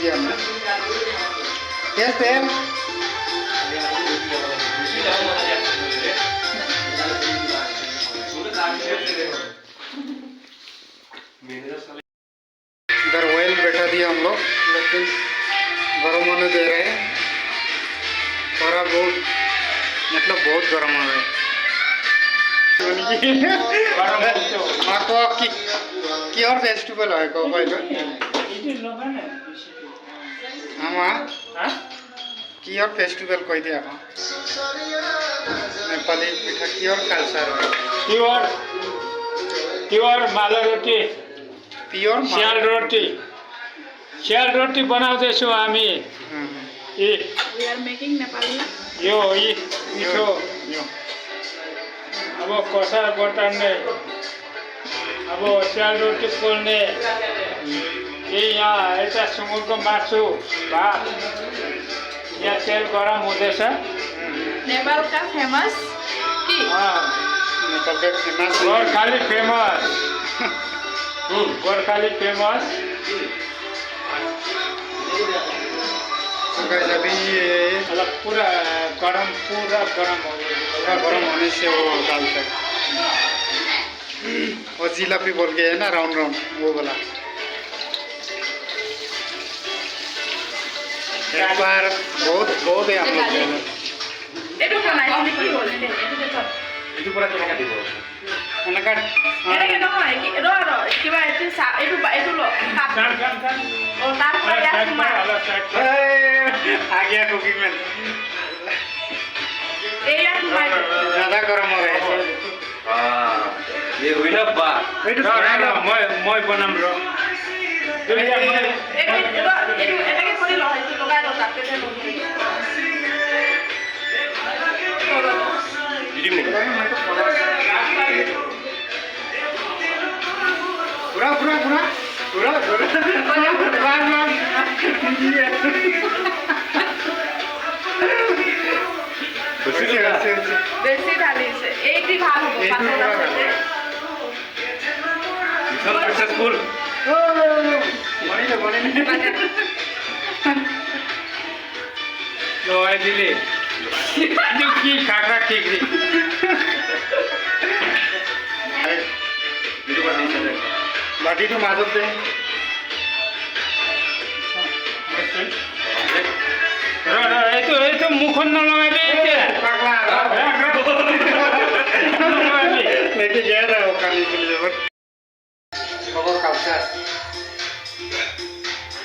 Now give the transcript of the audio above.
दिया हमने yes same इधर ऑयल बैठा दिया हम लोग लेकिन गर्म होने दे रहे हैं थोड़ा बहुत मतलब बहुत गर्म हो रहा है तो की और फेस्टिवल है को भाई हाँ की और फेस्टिवल कोई दिया नेपाली पिठा की और कल्चर प्योर माला रोटी प्योर स्याल रोटी बनाउँदैछौँ हामी We are making Nepali. यो मिठो अब कसार बटार्ने अब स्याल रोटी पोल्ने यहाँ यता सुँगुरको मासु भात यहाँ तेल गरम हुँदैछ Nepal का famous की नेपाल का famous Gorkhali famous Gorkhali famous guys अभी ये मतलब पूरा गरम हो पूरा गरम होने से वो डालता है और जिलापी बोल के है ना राउंड राउंड वो वाला एक बार बहुत बहुत है हम लोग এইটো বনাইছিলি কি হ'ল itu pura kena দিব अनका এনেকে নহয় কি ৰ কিবা এইটো ল ও তারপরে ইয়াত তোমাৰ आ गया कुकिंग में এইয়া তোমাৰ ज्यादा गरम हो रहा है ये हुई ना बात মই বনাম ৰ এনেকে কৰি ল এইটো লগাই ল তাতে पूरा पूरा पूरा पूरा বেশি ঢালিছে এইটি ভাল হ'ব পাতলা আছে सक्सेसफुल लगाइ दिले त्यो की काक्रा केक्री बाटी तो माधव दे এইটো মুখত নলগাবি लेके गया था वो खाने के लिए